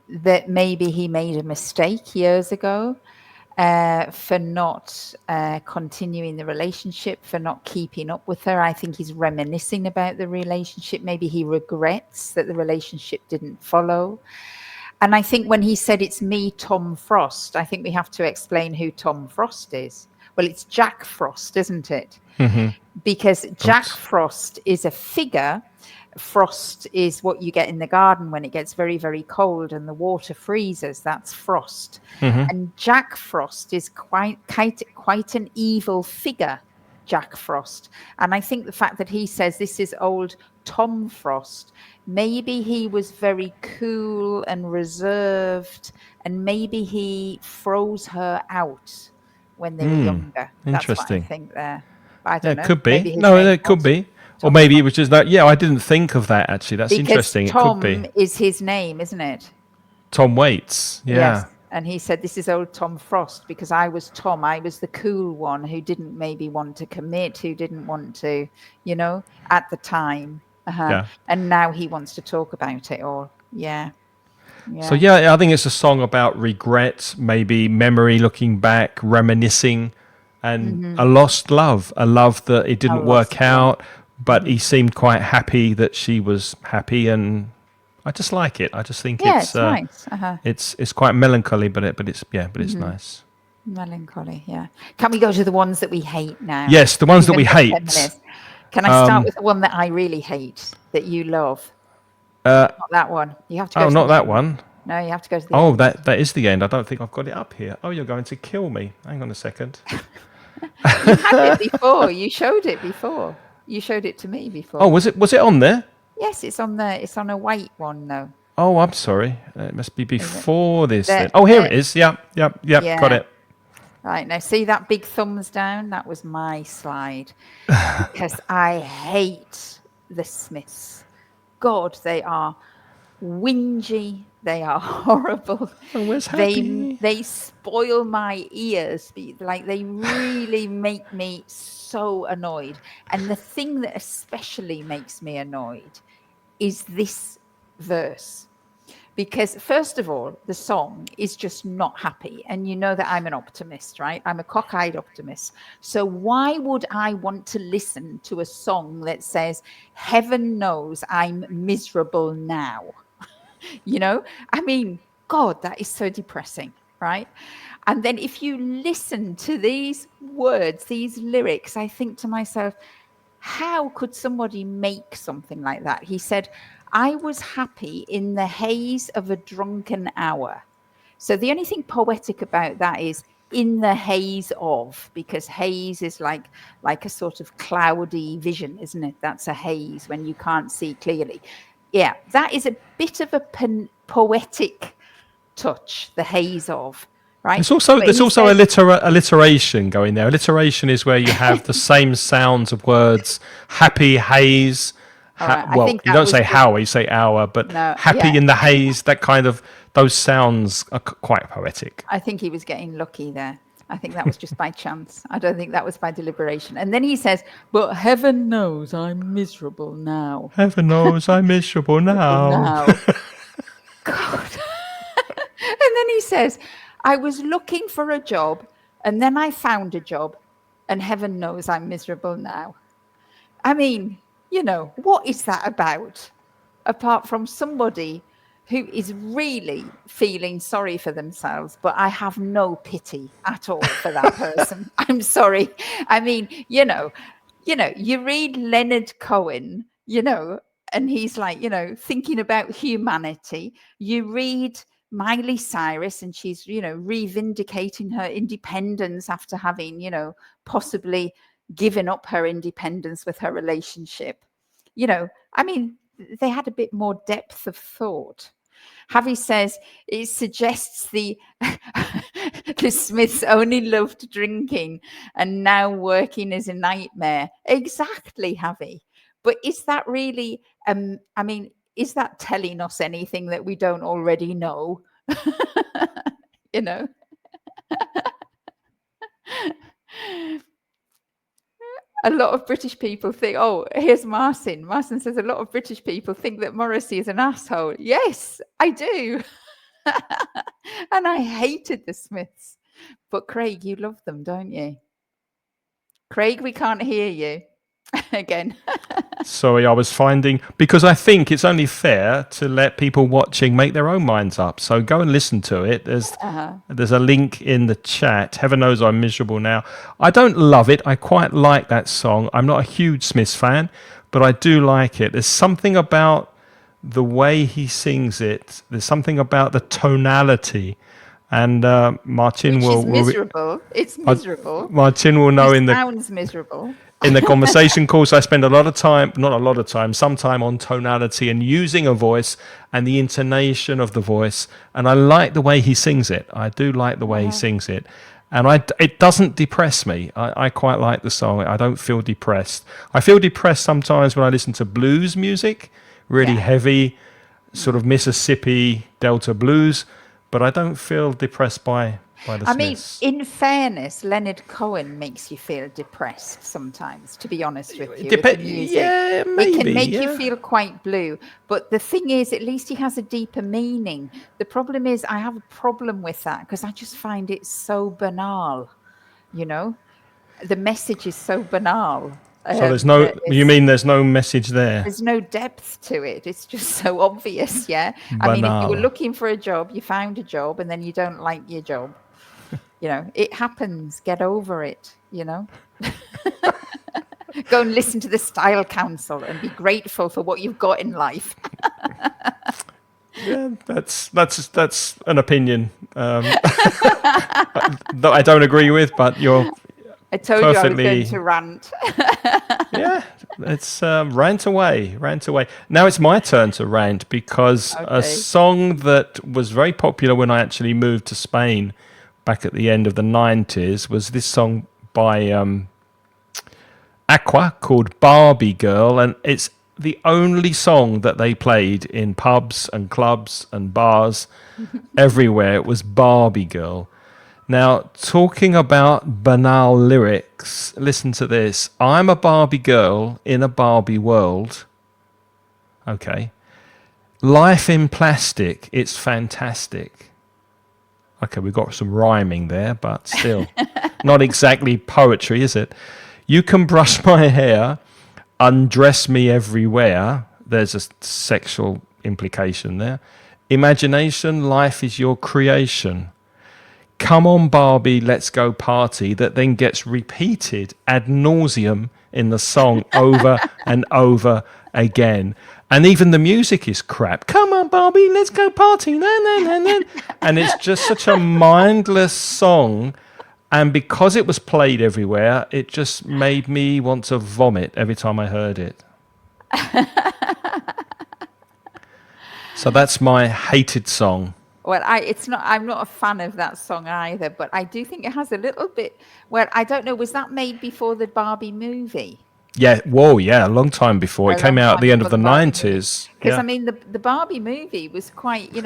that maybe he made a mistake years ago for not continuing the relationship, for not keeping up with her. I think he's reminiscing about the relationship. Maybe he regrets that the relationship didn't follow. And I think when he said it's me, Tom Frost, I think we have to explain who Tom Frost is. Well, it's Jack Frost, isn't it? Because Jack Frost is a figure. Frost is what you get in the garden when it gets very, very cold and the water freezes. That's frost. And Jack Frost is quite an evil figure, Jack Frost. And I think the fact that he says this is old Tom Frost, maybe he was very cool and reserved, and maybe he froze her out when they were younger. That's what I Interesting. think there. But I Yeah, don't it know. could be. Maybe his No, name it could was be. Or Tom maybe it Frost. was just that. Yeah, I didn't think of that actually. That's Because interesting. It could be. Tom is his name, isn't it? Tom Waits. Yes. Yeah. And he said, this is old Tom Frost because I was Tom. I was the cool one who didn't maybe want to commit, who didn't want to, at the time. Yeah. And now he wants to talk about it all. Yeah. So Yeah. yeah, I think it's a song about regret, maybe memory, looking back, reminiscing, and a lost love, a love that it I didn't lost work love. out, but he seemed quite happy that she was happy, and I just like it. I just think Yeah, it's nice. it's quite melancholy, but it's nice. Melancholy, yeah. Can we go to the ones that we hate now? Yes, the ones that We've we only got 10 hate. minutes. Can I start with the one that I really hate, that you love? Not that one. You have to go Oh, to not the that end. one. No, you have to go to the Oh, end. that is the end. I don't think I've got it up here. Oh, you're going to kill me. Hang on a second. You had it before. You showed it before. You showed it to me before. Oh, was it on there? Yes, it's on there. It's on a white one, though. Oh, I'm sorry. It must be Is it? before this There, then. Oh, here there, it is. Yep. Got yeah. it. Right, now see that big thumbs down? That was my slide. Because I hate the Smiths. God, they are whingy, They are horrible. Oh, where's They happy? they spoil my ears. Like they really make me so annoyed. And the thing that especially makes me annoyed is this verse. Because first of all, the song is just not happy. And you know that I'm an optimist, right? I'm a cockeyed optimist. So why would I want to listen to a song that says, heaven knows I'm miserable now? You know, I mean, God, that is so depressing, right? And then if you listen to these words, these lyrics, I think to myself, how could somebody make something like that? He said, I was happy in the haze of a drunken hour. So the only thing poetic about that is in the haze of, because haze is like a sort of cloudy vision, isn't it? That's a haze when you can't see clearly. Yeah, that is a bit of a poetic touch, the haze of, right? But There's he also says, alliteration going there. Alliteration is where you have the same sounds of words. Happy, haze. all right, I Well, think you that don't was say just, hour, you say hour, but no, happy yeah, in the haze. That kind of those sounds are quite poetic. I think he was getting lucky there. I think that was just by chance. I don't think that was by deliberation. And then he says, but heaven knows I'm miserable now. Heaven knows I'm miserable Miserable now. now. God. And then he says, I was looking for a job and then I found a job and heaven knows I'm miserable now. I mean, you know, what is that about? Apart from somebody who is really feeling sorry for themselves, but I have no pity at all for that person. I'm sorry. I mean, you read Leonard Cohen, and he's like, thinking about humanity. You read Miley Cyrus and she's, reivindicating her independence after having, possibly given up her independence with her relationship. I mean, they had a bit more depth of thought. Javi says it suggests the Smiths only loved drinking and now working is a nightmare. Exactly, Javi. But is that really? I mean, is that telling us anything that we don't already know? you know. A lot of British people think, oh, here's Martin. Martin says a lot of British people think that Morrissey is an asshole. Yes, I do. And I hated the Smiths. But Craig, you love them, don't you? Craig, we can't hear you again. Sorry, I was finding, because I think it's only fair to let people watching make their own minds up. So go and listen to it. There's a link in the chat. Heaven knows I'm miserable now. I don't love it. I quite like that song. I'm not a huge Smiths fan, but I do like it. There's something about the way he sings it. There's something about the tonality. And Martin Which is will miserable. It's miserable. Martin will know It in the sounds miserable. in the conversation course. I spend a lot of time, not a lot of time, some time on tonality and using a voice and the intonation of the voice. And I like the way he sings it. I do like the way he sings it. And it doesn't depress me. I quite like the song. I don't feel depressed. I feel depressed sometimes when I listen to blues music, really heavy, sort of Mississippi Delta blues. But I don't feel depressed by the Smiths. Mean, in fairness, Leonard Cohen makes you feel depressed sometimes, to be honest with you. Yeah, maybe. It can make you feel quite blue. But the thing is, at least he has a deeper meaning. The problem is, I have a problem with that because I just find it so banal. The message is so banal. So there's no, you mean there's no message there? There's no depth to it. It's just so obvious, yeah? Banal. I mean, if you were looking for a job, you found a job and then you don't like your job. It happens. Get over it, Go and listen to the Style Council and be grateful for what you've got in life. Yeah, that's an opinion that I don't agree with, but you're I told you I was going to rant. Yeah, it's rant away. Now it's my turn to rant because a song that was very popular when I actually moved to Spain back at the end of the 90s was this song by Aqua called Barbie Girl, and it's the only song that they played in pubs and clubs and bars everywhere was Barbie Girl. Now, talking about banal lyrics, listen to this. I'm a Barbie girl in a Barbie world. Okay. Life in plastic, it's fantastic. Okay, we've got some rhyming there, but still not exactly poetry, is it? You can brush my hair, undress me everywhere. There's a sexual implication there. Imagination, life is your creation. Come on, Barbie, let's go party. That then gets repeated ad nauseum in the song over and over again. And even the music is crap. Come on, Barbie, let's go party. Na, na, na, na. And it's just such a mindless song. And because it was played everywhere, it just made me want to vomit every time I heard it. So that's my hated song. Well, I'm not a fan of that song either, but I do think it has a little bit. Well, I don't know. Was that made before the Barbie movie? Yeah, whoa, yeah, a long time before. It came out at the end of the 90s. Because, I mean, the Barbie movie was quite, the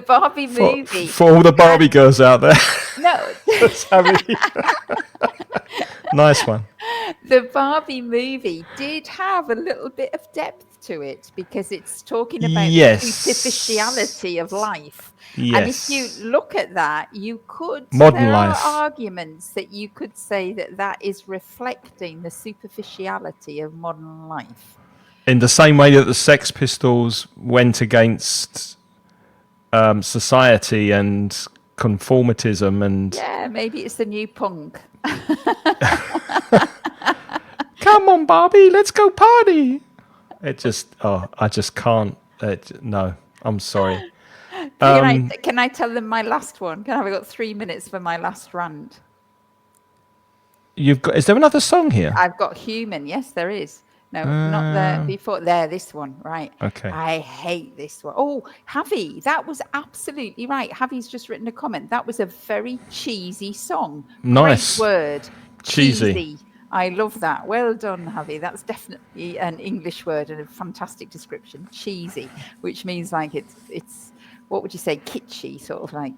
Barbie movie. For all the Barbie girls out there. No. Nice one. The Barbie movie did have a little bit of depth to it because it's talking about the superficiality of life. Yes. And if you look at that, you could Modern there life. are arguments that you could say that is reflecting the superficiality of modern life. In the same way that the Sex Pistols went against society and conformitism and yeah, maybe it's the new punk. Come on, Barbie, let's go party. It just, I just can't. No, I'm sorry. Can I tell them my last one? Have I got 3 minutes for my last rant? You've got? Is there another song here? I've got Human. Yes, there is. No, not there. Before there, this one. Right. Okay. I hate this one. Oh, Javi, that was absolutely right. Javi's just written a comment. That was a very cheesy song. Nice. Great word. Cheesy. I love that. Well done, Javi. That's definitely an English word and a fantastic description. Cheesy, which means like it's what would you say? Kitschy, sort of like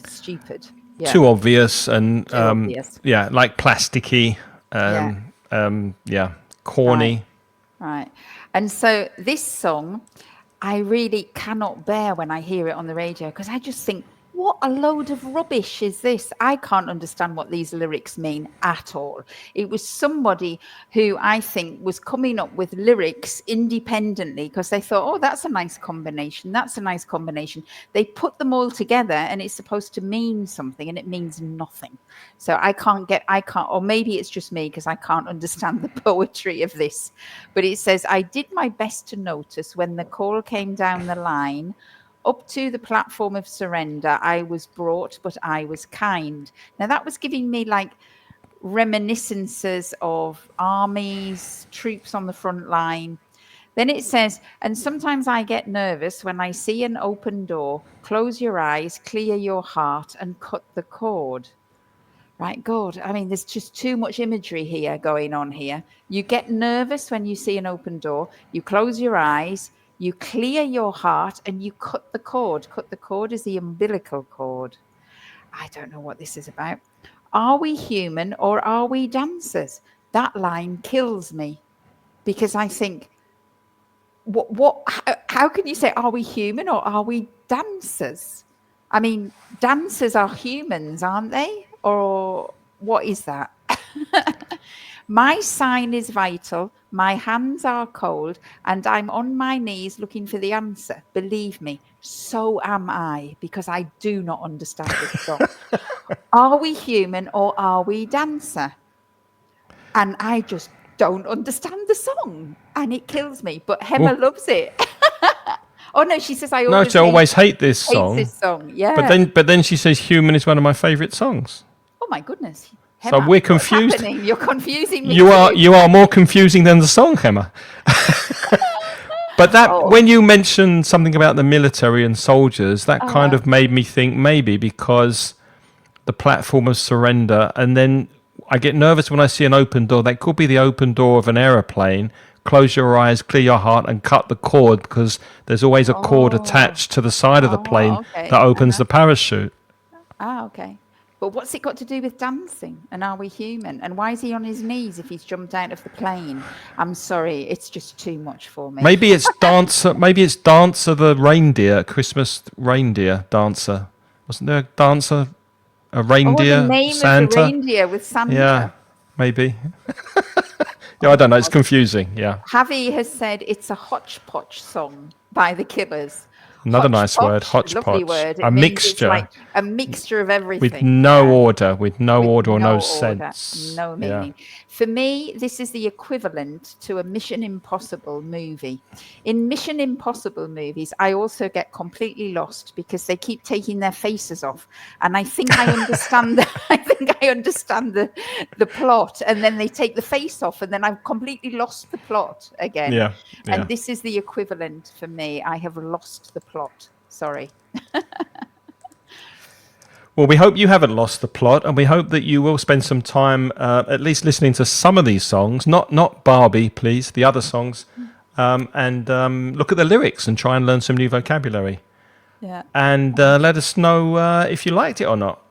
stupid. Yeah. Too obvious and obvious. Yeah, like plasticky. Corny. Right. And so this song, I really cannot bear when I hear it on the radio because I just think, what a load of rubbish is this? I can't understand what these lyrics mean at all. It was somebody who I think was coming up with lyrics independently because they thought, oh, that's a nice combination. That's a nice combination. They put them all together and it's supposed to mean something and it means nothing. So I can't, or maybe it's just me because I can't understand the poetry of this. But it says, I did my best to notice when the call came down the line. Up to the platform of surrender, I was brought, but I was kind. Now, that was giving me like reminiscences of armies, troops on the front line. Then it says, and sometimes I get nervous when I see an open door. Close your eyes, clear your heart, and cut the cord. Right, God. I mean, there's just too much imagery here going on here. You get nervous when you see an open door. You close your eyes. You clear your heart and you cut the cord. Cut the cord is the umbilical cord. I don't know what this is about. Are we human or are we dancers? That line kills me because I think, how can you say, are we human or are we dancers? I mean, dancers are humans, aren't they? Or what is that? My sign is vital. My hands are cold and I'm on my knees looking for the answer. Believe me, so am I, because I do not understand this song. Are we human or are we dancer? And I just don't understand the song and it kills me. But Hema loves it. Oh no, she says I always hate this song. Yeah. But then she says Human is one of my favourite songs. Oh my goodness. Hema, so we're confused. You're confusing me. You are more confusing than the song, Hema. But when you mentioned something about the military and soldiers, that kind of made me think maybe because the platform of surrender, and then I get nervous when I see an open door. That could be the open door of an aeroplane, close your eyes, clear your heart, and cut the cord, because there's always a cord Oh, attached to the side of the plane okay. that opens the parachute. Okay. But what's it got to do with dancing? And are we human? And why is he on his knees if he's jumped out of the plane? I'm sorry, it's just too much for me. Maybe it's Dancer. Maybe it's Dancer the reindeer, Christmas reindeer Dancer. Wasn't there a Dancer, a reindeer, the name Santa? of the reindeer with Santa. Yeah, maybe. Yeah, I don't know. It's confusing. Yeah. Javi has said it's a hodgepodge song by the Killers. Another nice word, Lovely hodgepodge. word. It A means mixture. It's like a mixture of everything. With no order, with no With order or no no order, sense. no meaning. For me, this is the equivalent to a Mission Impossible movie. In Mission Impossible movies, I also get completely lost because they keep taking their faces off, and I think I understand. I understand the plot, and then they take the face off, and then I've completely lost the plot again. Yeah. And this is the equivalent for me. I have lost the plot. Sorry. Well, we hope you haven't lost the plot, and we hope that you will spend some time at least listening to some of these songs, not Barbie, please, the other songs, and look at the lyrics and try and learn some new vocabulary. Yeah. And let us know if you liked it or not.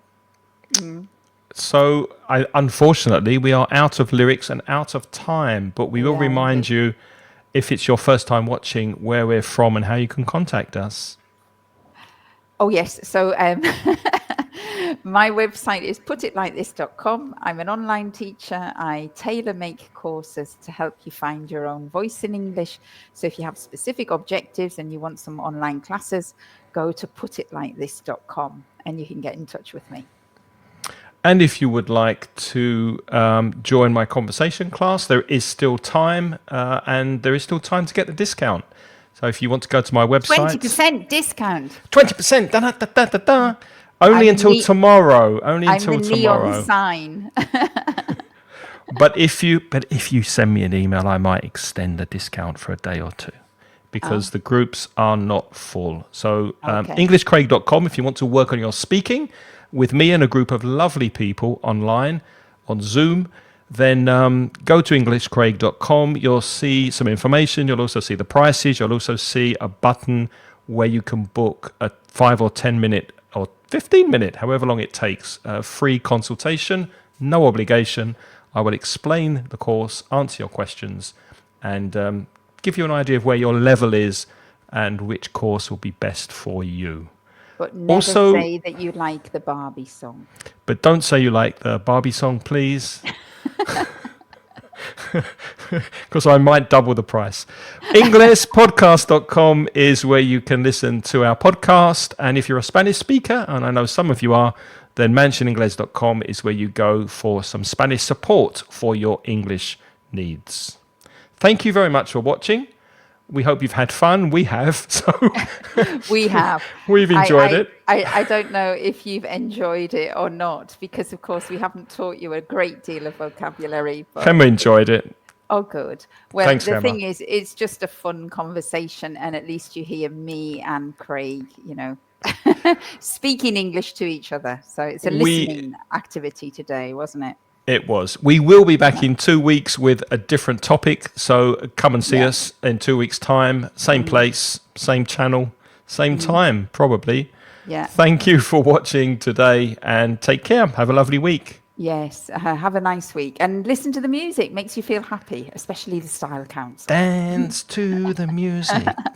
So, unfortunately, we are out of lyrics and out of time, but we will remind you, if it's your first time watching, where we're from and how you can contact us. Oh, yes. So my website is putitlikethis.com. I'm an online teacher. I tailor-make courses to help you find your own voice in English. So if you have specific objectives and you want some online classes, go to putitlikethis.com and you can get in touch with me. And if you would like to join my conversation class, there is still time, and there is still time to get the discount. So if you want to go to my website... 20% discount. 20%! Da, da, da, da, da. Only until tomorrow. Only until tomorrow. Neon sign. But if you send me an email, I might extend the discount for a day or two, because the groups are not full. So EnglishCraig.com if you want to work on your speaking with me and a group of lovely people online on Zoom. Then go to EnglishCraig.com. You'll see some information. You'll also see the prices. You'll also see a button where you can book a 5 or 10 minute or 15 minute, however long it takes, free consultation, no obligation. I will explain the course, answer your questions, and give you an idea of where your level is and which course will be best for you. But never say that you like the Barbie song. But don't say you like the Barbie song, please. Because I might double the price. EnglishPodcast.com is where you can listen to our podcast. And if you're a Spanish speaker, and I know some of you are, then MansionEngles.com is where you go for some Spanish support for your English needs. Thank you very much for watching. We hope you've had fun. We have. So we have. We've enjoyed it. I don't know if you've enjoyed it or not, because, of course, we haven't taught you a great deal of vocabulary. But Emma enjoyed it. Oh, good. Well, Thanks, the Emma. thing is, it's just a fun conversation, and at least you hear me and Craig, speaking English to each other. So it's a listening activity today, wasn't it? It was. We will be back in 2 weeks with a different topic. So come and see us in 2 weeks' time. Same place, same channel, same time, probably. Yeah. Thank you for watching today, and take care. Have a lovely week. Yes. Have a nice week. And listen to the music. Makes you feel happy, especially the style counts. Dance to the music.